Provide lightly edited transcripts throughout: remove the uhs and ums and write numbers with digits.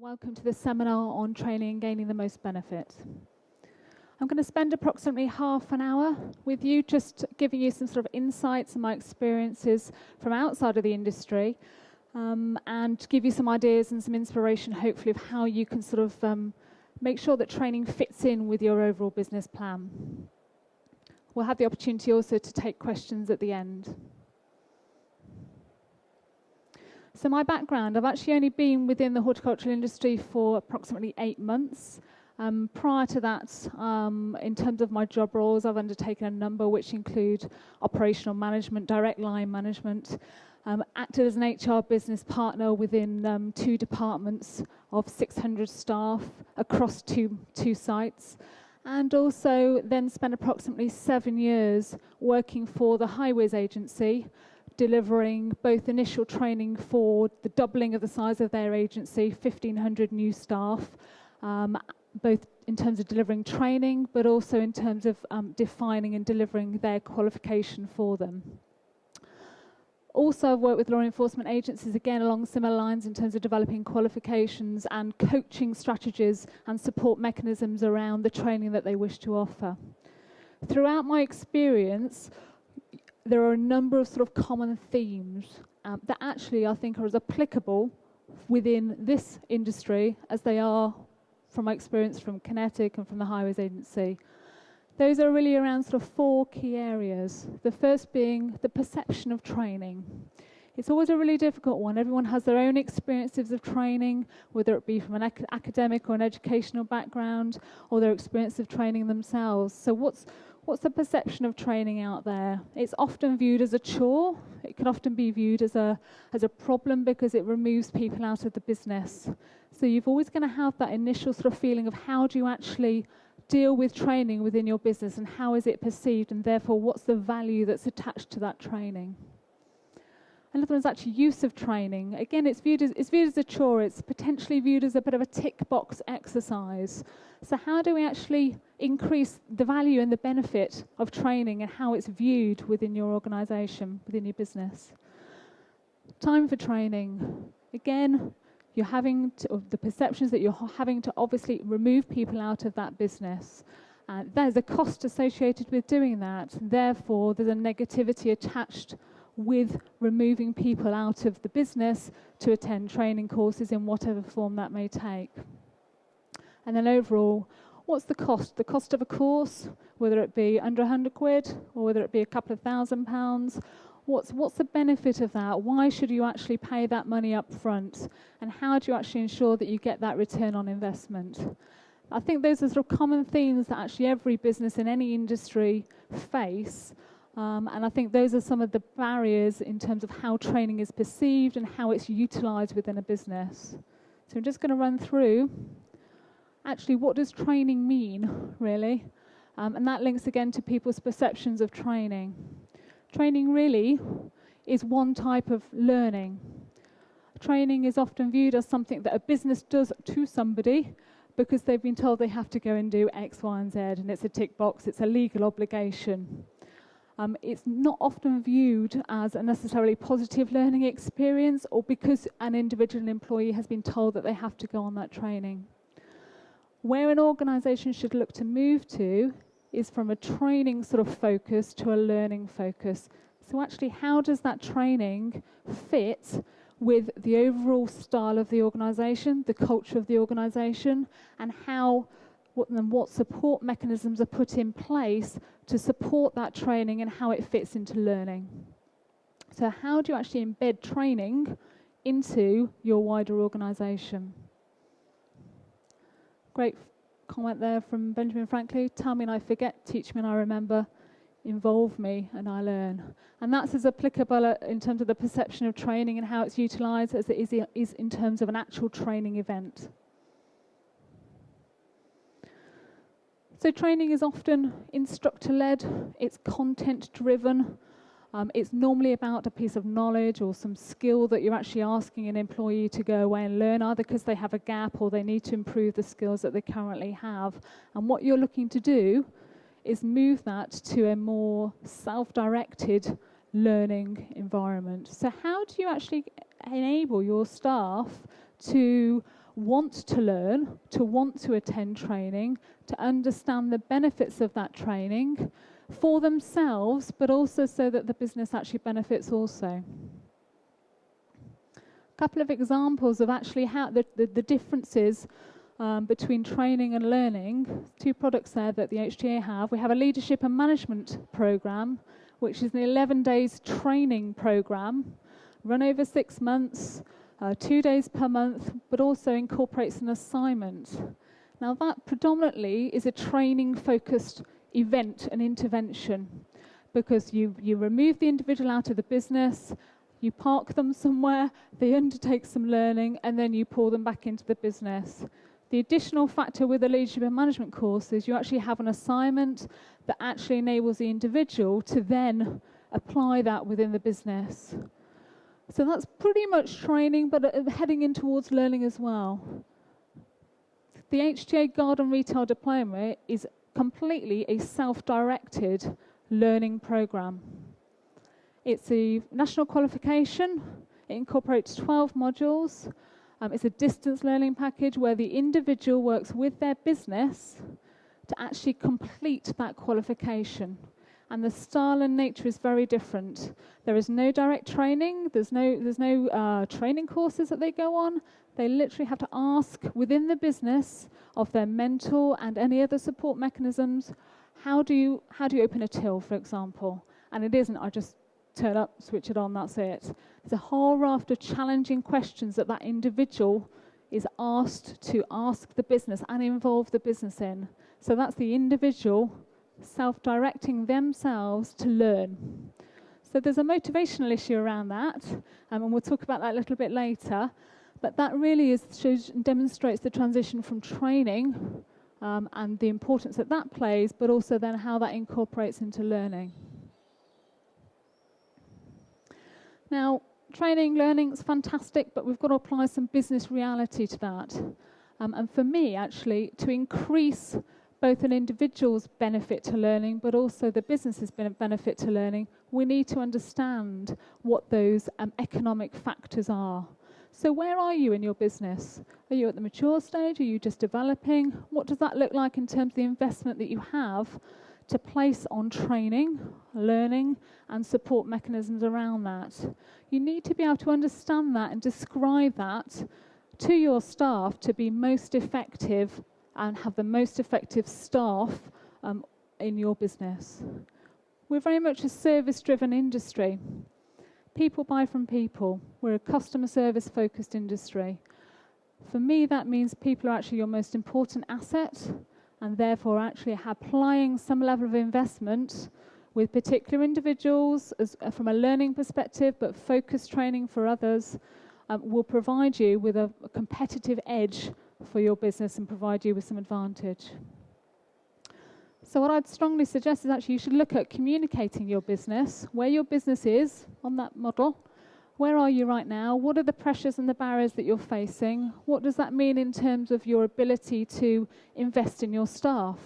Welcome to this seminar on training and gaining the most benefit. I'm going to spend approximately half an hour with you, just giving you some sort of insights and my experiences from outside of the industry, and give you some ideas and some inspiration, hopefully, of how you can sort of make sure that training fits in with your overall business plan. We'll have the opportunity also to take questions at the end. So my background, I've actually only been within the horticultural industry for approximately 8 months. Prior to that, in terms of my job roles, I've undertaken a number which include operational management, direct line management, acted as an HR business partner within 2 departments of 600 staff across two sites, and also then spent approximately 7 years working for the Highways Agency, delivering both initial training for the doubling of the size of their agency, 1,500 new staff, both in terms of delivering training, but also in terms of defining and delivering their qualification for them. Also, I've worked with law enforcement agencies, again, along similar lines in terms of developing qualifications and coaching strategies and support mechanisms around the training that they wish to offer. Throughout my experience, there are a number of sort of common themes that actually I think are as applicable within this industry as they are from my experience from Kinetic and from the Highways Agency. Those are really around sort of 4 key areas. The first being the perception of training. It's always a really difficult one. Everyone has their own experiences of training, whether it be from an academic or an educational background, or their experience of training themselves. So what's the perception of training out there? It's often viewed as a chore. It can often be viewed as a problem because it removes people out of the business. So you're always going to have that initial sort of feeling of how do you actually deal with training within your business and how is it perceived, and therefore what's the value that's attached to that training. Another one's actually use of training. Again, it's viewed as a chore. It's potentially viewed as a bit of a tick box exercise. So how do we actually increase the value and the benefit of training and how it's viewed within your organisation, within your business? Time for training. Again, you're having to, the perceptions that you're having to obviously remove people out of that business. There's a cost associated with doing that. Therefore, there's a negativity attached with removing people out of the business to attend training courses in whatever form that may take. And then overall, what's the cost? The cost of a course, whether it be under 100 quid or whether it be a couple of £1,000s, what's the benefit of that? Why should you actually pay that money up front? And how do you actually ensure that you get that return on investment? I think those are sort of common themes that actually every business in any industry face. And I think those are some of the barriers in terms of how training is perceived and how it's utilised within a business. So I'm just going to run through, actually, what does training mean, really? And that links again to people's perceptions of training. Training really is one type of learning. Training is often viewed as something that a business does to somebody because they've been told they have to go and do X, Y, and Z, and it's a tick box, it's a legal obligation. It's not often viewed as a necessarily positive learning experience or because an individual employee has been told that they have to go on that training. Where an organisation should look to move to is from a training sort of focus to a learning focus. So actually, how does that training fit with the overall style of the organisation, the culture of the organisation, and what support mechanisms are put in place to support that training and how it fits into learning. So how do you actually embed training into your wider organisation? Great comment there from Benjamin Franklin. Tell me and I forget, teach me and I remember, involve me and I learn. And that's as applicable in terms of the perception of training and how it's utilised as it is in terms of an actual training event. So training is often instructor-led, it's content-driven, it's normally about a piece of knowledge or some skill that you're actually asking an employee to go away and learn, either because they have a gap or they need to improve the skills that they currently have. And what you're looking to do is move that to a more self-directed learning environment. So how do you actually enable your staff to want to learn, to want to attend training, to understand the benefits of that training for themselves, but also so that the business actually benefits also. A couple of examples of actually how the differences between training and learning. 2 products there that the HTA have. We have a leadership and management program, which is an 11 days training program, run over 6 months, 2 days per month, but also incorporates an assignment. Now that predominantly is a training-focused event and intervention, because you remove the individual out of the business, you park them somewhere, they undertake some learning, and then you pull them back into the business. The additional factor with the leadership and management course is you actually have an assignment that actually enables the individual to then apply that within the business. So that's pretty much training, but heading in towards learning as well. The HTA Garden Retail Diploma is completely a self-directed learning program. It's a national qualification. It incorporates 12 modules. It's a distance learning package where the individual works with their business to actually complete that qualification. And the style and nature is very different. There is no direct training. There's no training courses that they go on. They literally have to ask within the business of their mentor and any other support mechanisms, how do you open a till, for example? And it isn't, I just turn up, switch it on, that's it. There's a whole raft of challenging questions that individual is asked to ask the business and involve the business in. So that's the individual self-directing themselves to learn. So there's a motivational issue around that, and we'll talk about that a little bit later. But that really shows and demonstrates the transition from training and the importance that plays, but also then how that incorporates into learning. Now, training, learning is fantastic, but we've got to apply some business reality to that. And for me, actually, to increase both an individual's benefit to learning, but also the business's benefit to learning, we need to understand what those economic factors are. So where are you in your business? Are you at the mature stage? Are you just developing? What does that look like in terms of the investment that you have to place on training, learning, and support mechanisms around that? You need to be able to understand that and describe that to your staff to be most effective and have the most effective staff in your business. We're very much a service-driven industry. People buy from people. We're a customer service-focused industry. For me, that means people are actually your most important asset, and therefore actually applying some level of investment with particular individuals from a learning perspective, but focused training for others will provide you with a competitive edge for your business and provide you with some advantage. So what I'd strongly suggest is actually you should look at communicating your business, where your business is on that model. Where are you right now? What are the pressures and the barriers that you're facing? What does that mean in terms of your ability to invest in your staff?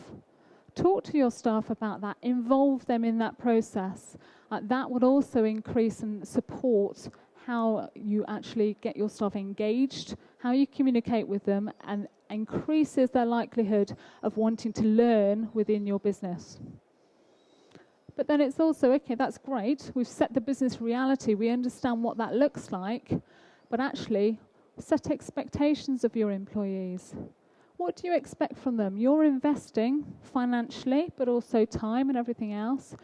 Talk to your staff about that. Involve them in that process. That would also increase and support how you actually get your staff engaged, how you communicate with them, and increases their likelihood of wanting to learn within your business. But then it's also, okay, that's great. We've set the business reality. We understand what that looks like. But actually, set expectations of your employees. What do you expect from them? You're investing financially, but also time and everything else.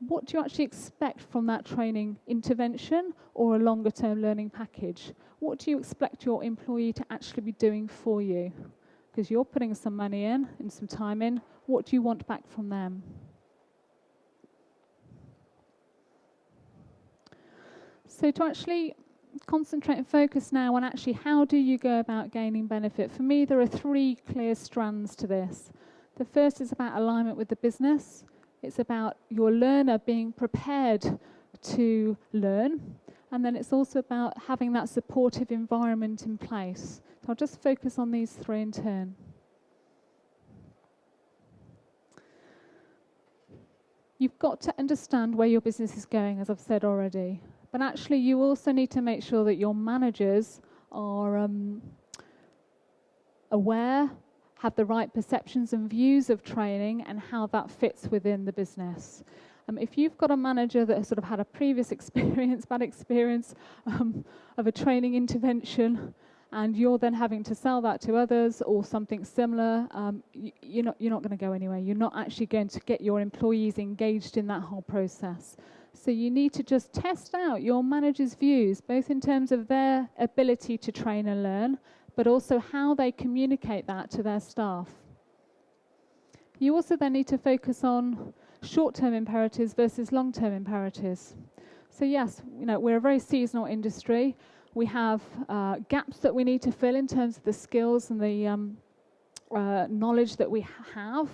What do you actually expect from that training intervention or a longer-term learning package? What do you expect your employee to actually be doing for you? Because you're putting some money in and some time in. What do you want back from them? So to actually concentrate and focus now on actually how do you go about gaining benefit, for me there are 3 clear strands to this. The first is about alignment with the business. It's about your learner being prepared to learn. And then it's also about having that supportive environment in place. So I'll just focus on these 3 in turn. You've got to understand where your business is going, as I've said already. But actually, you also need to make sure that your managers are aware, have the right perceptions and views of training and how that fits within the business. If you've got a manager that has sort of had a previous experience, bad experience of a training intervention, and you're then having to sell that to others or something similar, you're not going to go anywhere. You're not actually going to get your employees engaged in that whole process. So you need to just test out your manager's views, both in terms of their ability to train and learn, but also how they communicate that to their staff. You also then need to focus on short-term imperatives versus long-term imperatives. So yes, we're a very seasonal industry. We have gaps that we need to fill in terms of the skills and the knowledge that we have,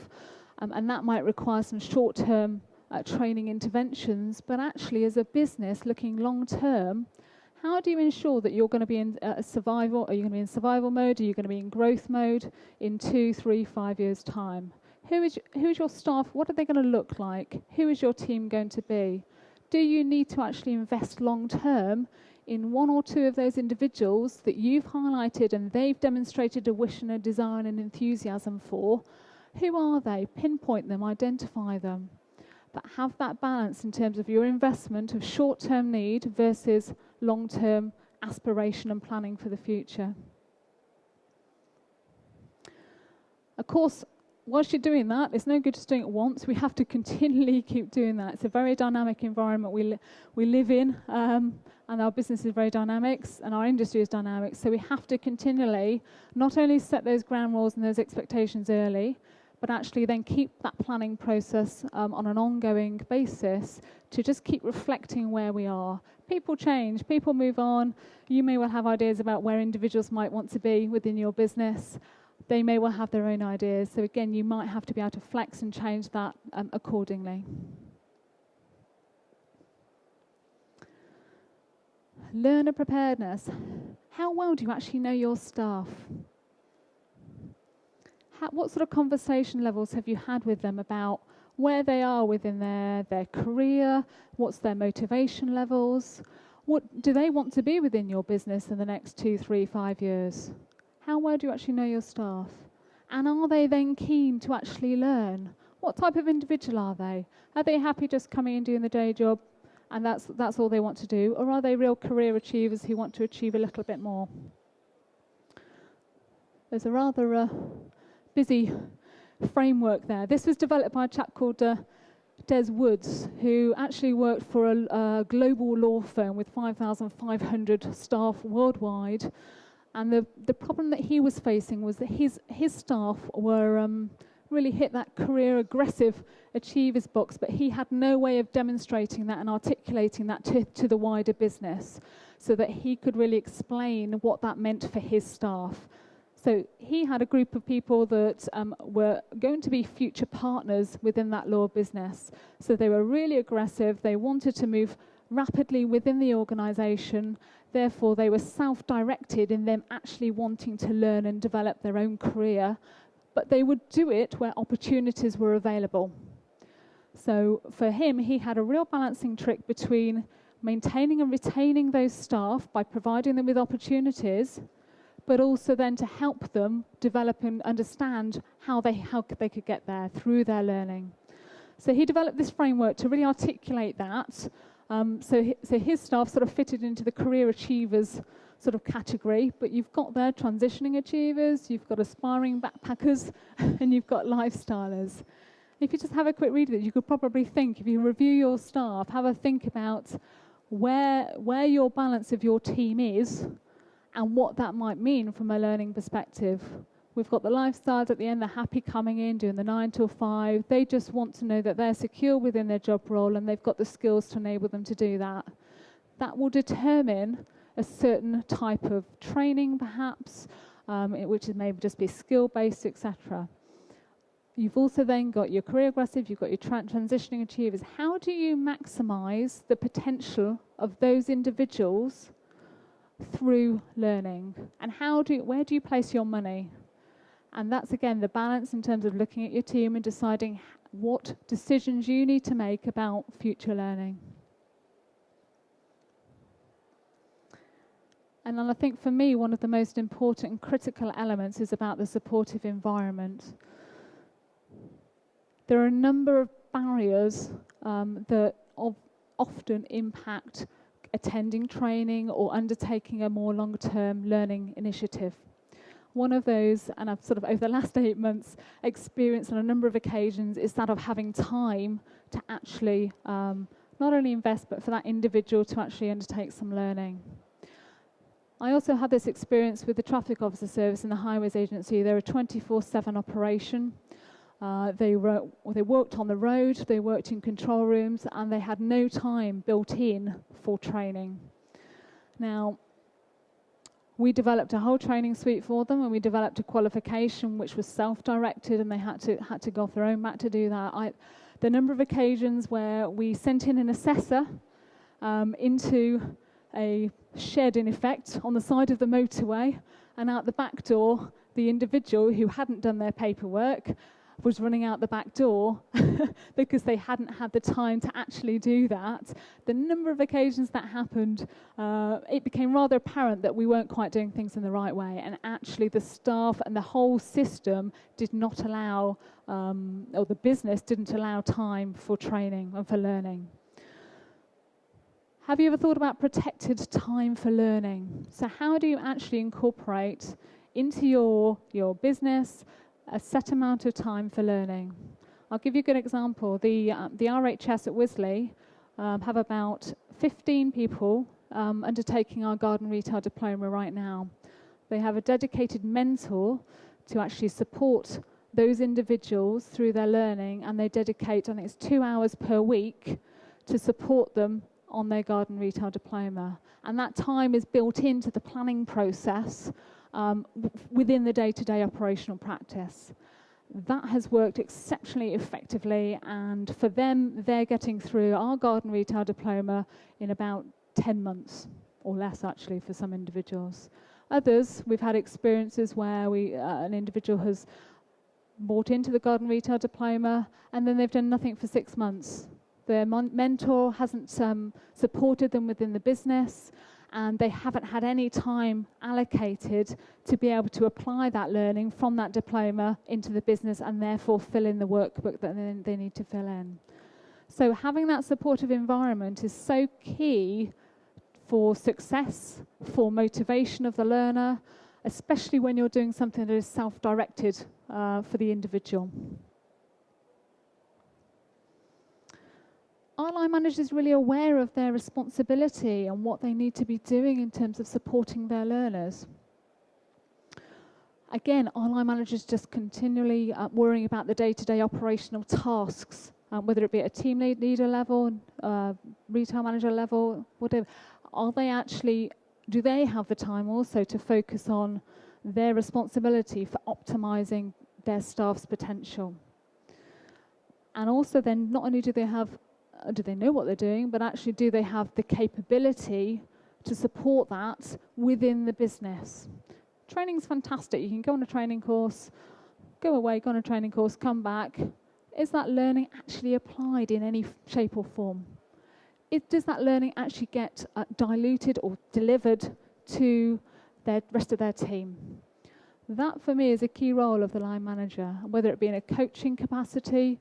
and that might require some short-term training interventions. But actually, as a business looking long-term, how do you ensure that you're going to be in survival? Are you going to be in survival mode? Are you going to be in growth mode in 2, 3, 5 years' time? Who's your staff? What are they going to look like? Who is your team going to be? Do you need to actually invest long-term in one or two of those individuals that you've highlighted and they've demonstrated a wish and a desire and an enthusiasm for? Who are they? Pinpoint them, identify them. But have that balance in terms of your investment of short-term need versus long-term aspiration and planning for the future. Of course, whilst you're doing that, it's no good just doing it once. We have to continually keep doing that. It's a very dynamic environment we live in, and our business is very dynamic, and our industry is dynamic. So we have to continually not only set those ground rules and those expectations early, but actually then keep that planning process on an ongoing basis to just keep reflecting where we are. People change, people move on. You may well have ideas about where individuals might want to be within your business. They may well have their own ideas. So again, you might have to be able to flex and change that accordingly. Learner preparedness. How well do you actually know your staff? What sort of conversation levels have you had with them about where they are within their career? What's their motivation levels? What do they want to be within your business in the next 2, 3, 5 years? How well do you actually know your staff? And are they then keen to actually learn? What type of individual are they? Are they happy just coming and doing the day job and that's all they want to do? Or are they real career achievers who want to achieve a little bit more? There's a rather busy framework there. This was developed by a chap called Des Woods, who actually worked for a global law firm with 5,500 staff worldwide. And the problem that he was facing was that his staff were really hit that career aggressive achievers box, but he had no way of demonstrating that and articulating that to the wider business so that he could really explain what that meant for his staff. So he had a group of people that were going to be future partners within that law business. So they were really aggressive. They wanted to move rapidly within the organization. Therefore, they were self-directed in them actually wanting to learn and develop their own career. But they would do it where opportunities were available. So for him, he had a real balancing trick between maintaining and retaining those staff by providing them with opportunities, but also then to help them develop and understand how they could get there through their learning. So he developed this framework to really articulate that. So his staff sort of fitted into the career achievers sort of category, but you've got there transitioning achievers, you've got aspiring backpackers, and you've got lifestylers. If you just have a quick read of it, you could probably think, if you review your staff, have a think about where your balance of your team is, and what that might mean from a learning perspective. We've got the lifestyles at the end, they're happy coming in, doing the 9 till 5. They just want to know that they're secure within their job role and they've got the skills to enable them to do that. That will determine a certain type of training, perhaps, which is maybe just be skill-based, etc. You've also then got your career aggressive, you've got your transitioning achievers. How do you maximize the potential of those individuals through learning, and where do you place your money? And that's again the balance in terms of looking at your team and deciding what decisions you need to make about future learning. And then I think for me, one of the most important and critical elements is about the supportive environment. There are a number of barriers that often impact attending training or undertaking a more long-term learning initiative. One of those, and I've sort of over the last 8 months experienced on a number of occasions, is that of having time to actually not only invest, but for that individual to actually undertake some learning. I also had this experience with the Traffic Officer Service in the Highways Agency. They're a 24/7 operation. They worked on the road, they worked in control rooms, and they had no time built in for training. Now, we developed a whole training suite for them, and we developed a qualification which was self-directed, and they had to go off their own back to do that. The number of occasions where we sent in an assessor into a shed, in effect, on the side of the motorway, and out the back door, the individual who hadn't done their paperwork was running out the back door because they hadn't had the time to actually do that. The number of occasions that happened, it became rather apparent that we weren't quite doing things in the right way, and actually the staff and the whole system did not allow, or the business didn't allow time for training and for learning. Have you ever thought about protected time for learning? So how do you actually incorporate into your business a set amount of time for learning? I'll give you a good example. The RHS at Wisley have about 15 people undertaking our garden retail diploma right now. They have a dedicated mentor to actually support those individuals through their learning, and they dedicate, I think it's 2 hours per week to support them on their garden retail diploma. And that time is built into the planning process within the day-to-day operational practice. That has worked exceptionally effectively, and for them, they're getting through our garden retail diploma in about 10 months, or less actually for some individuals. Others, we've had experiences where an individual has bought into the garden retail diploma, and then they've done nothing for 6 months. Their mentor hasn't supported them within the business, and they haven't had any time allocated to be able to apply that learning from that diploma into the business, and therefore fill in the workbook that they need to fill in. So having that supportive environment is so key for success, for motivation of the learner, especially when you're doing something that is self-directed for the individual. Are line managers really aware of their responsibility and what they need to be doing in terms of supporting their learners? Again, are line managers just continually worrying about the day-to-day operational tasks, whether it be at a team leader level, retail manager level, whatever? Do they have the time also to focus on their responsibility for optimizing their staff's potential? And also then, not only do they know what they're doing, but actually do they have the capability to support that within the business? Training's fantastic. You can go on a training course, go away, go on a training course, come back. Is that learning actually applied in any shape or form? Does that learning actually get diluted or delivered to the rest of their team? That, for me, is a key role of the line manager, whether it be in a coaching capacity,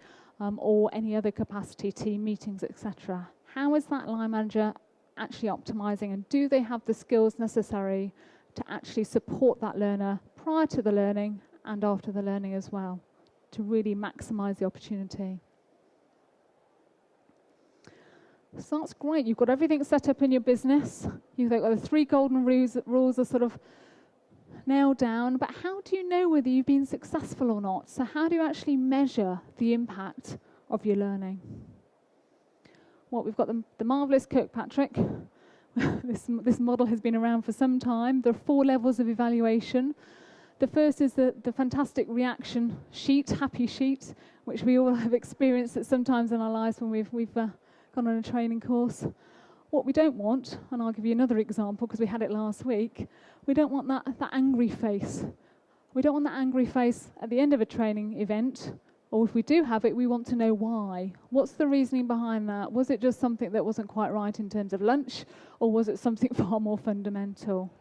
or any other capacity, team meetings, etc. How is that line manager actually optimizing, and do they have the skills necessary to actually support that learner prior to the learning and after the learning as well, to really maximize the opportunity? So that's great. You've got everything set up in your business. You've got the 3 golden rules are sort of nailed down, but how do you know whether you've been successful or not? So how do you actually measure the impact of your learning? Well, we've got the marvellous Kirkpatrick. This model has been around for some time. There are 4 levels of evaluation. The first is the fantastic reaction sheet, happy sheet, which we all have experienced at some times in our lives when we've gone on a training course. What we don't want, and I'll give you another example because we had it last week, we don't want that angry face. We don't want that angry face at the end of a training event, or if we do have it, we want to know why. What's the reasoning behind that? Was it just something that wasn't quite right in terms of lunch, or was it something far more fundamental?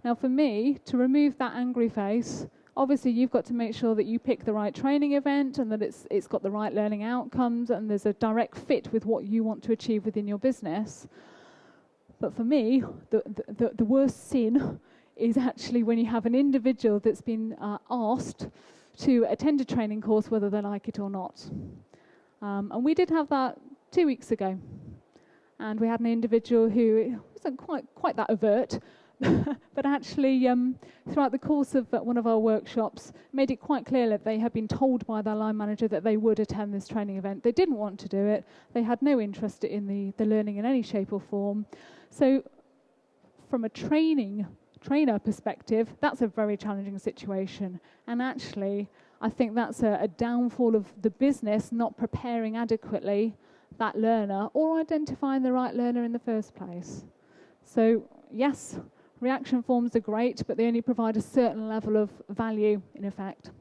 Now for me, to remove that angry face, obviously you've got to make sure that you pick the right training event and that it's got the right learning outcomes and there's a direct fit with what you want to achieve within your business. But for me, the worst sin is actually when you have an individual that's been asked to attend a training course whether they like it or not. And we did have that 2 weeks ago. And we had an individual who wasn't quite that overt, but actually throughout the course of one of our workshops made it quite clear that they had been told by their line manager that they would attend this training event. They didn't want to do it. They had no interest in the learning in any shape or form. So from a trainer perspective, that's a very challenging situation. And actually, I think that's a downfall of the business not preparing adequately that learner or identifying the right learner in the first place. So yes, reaction forms are great, but they only provide a certain level of value in effect.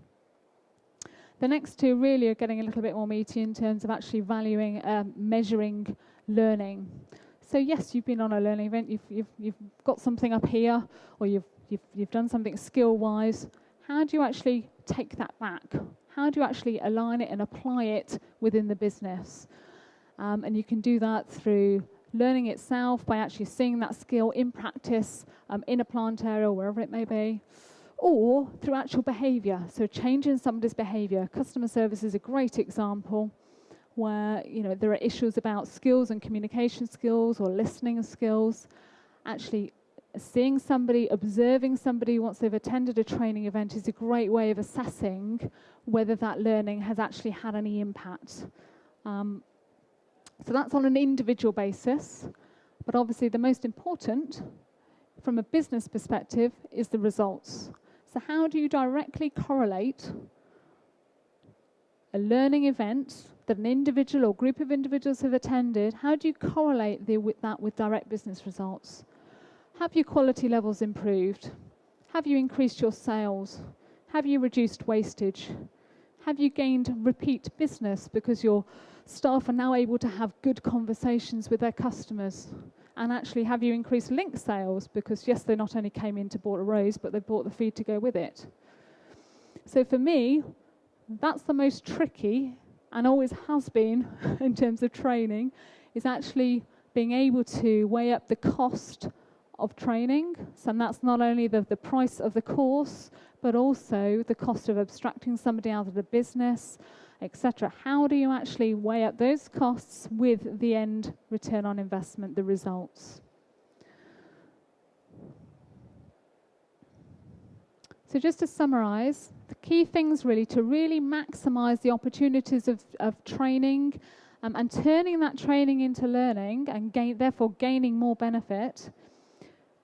The next two really are getting a little bit more meaty in terms of actually valuing, measuring learning. So yes, you've been on a learning event, you've got something up here, or you've done something skill-wise. How do you actually take that back? How do you actually align it and apply it within the business? And you can do that through learning itself, by actually seeing that skill in practice, in a plant area, wherever it may be, or through actual behaviour, so changing somebody's behaviour. Customer service is a great example where there are issues about skills and communication skills or listening skills. Actually seeing somebody, observing somebody once they've attended a training event is a great way of assessing whether that learning has actually had any impact. So that's on an individual basis, but obviously the most important from a business perspective is the results. So how do you directly correlate a learning event that an individual or group of individuals have attended? How do you correlate that with direct business results? Have your quality levels improved? Have you increased your sales? Have you reduced wastage? Have you gained repeat business because your staff are now able to have good conversations with their customers? And actually, have you increased link sales because, yes, they not only came in to bought a rose, but they bought the feed to go with it? So for me, that's the most tricky, and always has been in terms of training, is actually being able to weigh up the cost of training. So that's not only the price of the course, but also the cost of abstracting somebody out of the business, etc. How do you actually weigh up those costs with the end return on investment, the results? So just to summarize, the key things really to really maximize the opportunities of training and turning that training into learning and therefore gaining more benefit.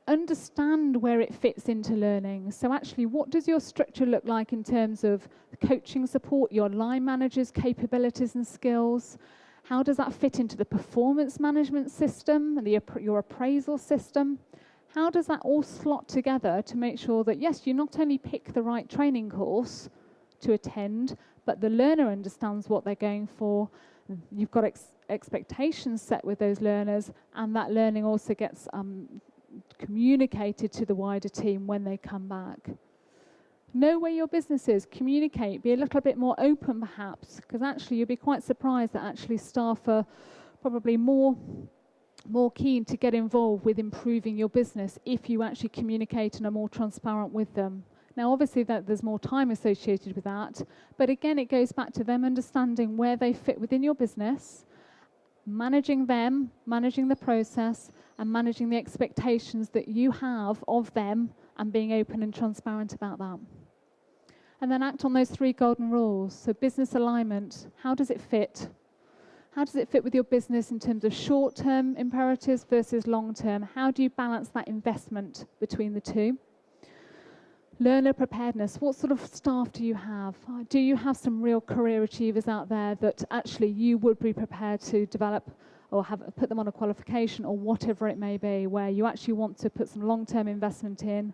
Understand where it fits into learning. So actually, what does your structure look like in terms of coaching support, your line managers' capabilities and skills? How does that fit into the performance management system and your appraisal system? How does that all slot together to make sure that, yes, you not only pick the right training course to attend, but the learner understands what they're going for. You've got expectations set with those learners, and that learning also gets communicated to the wider team when they come back. Know where your business is, communicate, be a little bit more open perhaps, because actually you'll be quite surprised that actually staff are probably more keen to get involved with improving your business if you actually communicate and are more transparent with them. Now obviously there's more time associated with that, but again it goes back to them understanding where they fit within your business, managing them, managing the process, and managing the expectations that you have of them and being open and transparent about that. And then act on those 3 golden rules. So business alignment, how does it fit? How does it fit with your business in terms of short-term imperatives versus long-term? How do you balance that investment between the two? Learner preparedness, what sort of staff do you have? Do you have some real career achievers out there that actually you would be prepared to develop or put them on a qualification or whatever it may be, where you actually want to put some long-term investment in?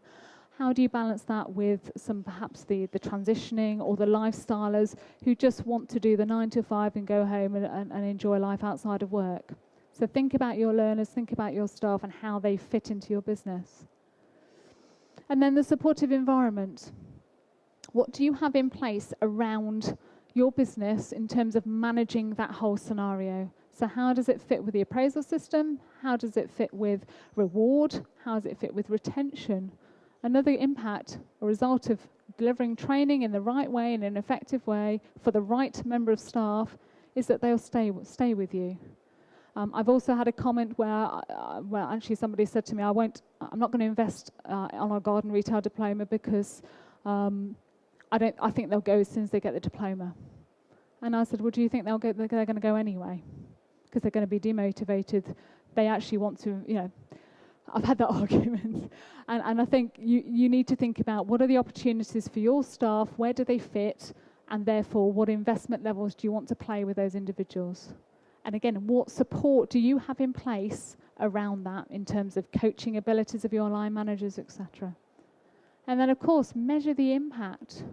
How do you balance that with some perhaps the transitioning or the lifestylers who just want to do the 9 to 5 and go home and enjoy life outside of work? So think about your learners, think about your staff and how they fit into your business. And then the supportive environment. What do you have in place around your business in terms of managing that whole scenario? So how does it fit with the appraisal system? How does it fit with reward? How does it fit with retention? Another impact, a result of delivering training in the right way, in an effective way, for the right member of staff, is that they'll stay with you. I've also had a comment where actually somebody said to me, I'm not going to invest on our garden retail diploma because I think they'll go as soon as they get the diploma. And I said, well, do you think they're going to go anyway? Because they're going to be demotivated. They actually want to, I've had that argument. And I think you need to think about what are the opportunities for your staff, where do they fit, and therefore what investment levels do you want to play with those individuals? And again, what support do you have in place around that in terms of coaching abilities of your line managers, etc.? And then, of course, measure the impact.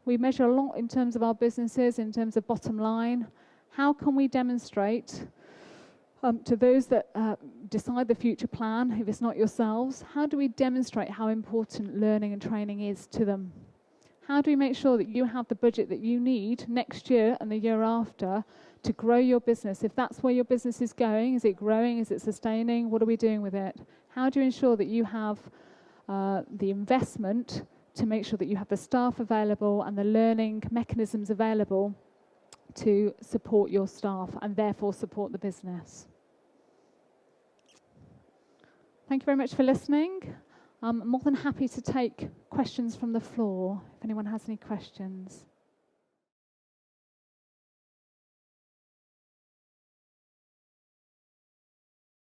We measure a lot in terms of our businesses, in terms of bottom line. How can we demonstrate to those that decide the future plan, if it's not yourselves, how do we demonstrate how important learning and training is to them? How do we make sure that you have the budget that you need next year and the year after to grow your business? If that's where your business is going, is it growing? Is it sustaining? What are we doing with it? How do you ensure that you have the investment to make sure that you have the staff available and the learning mechanisms available to support your staff and therefore support the business? Thank you very much for listening. I'm more than happy to take questions from the floor if anyone has any questions.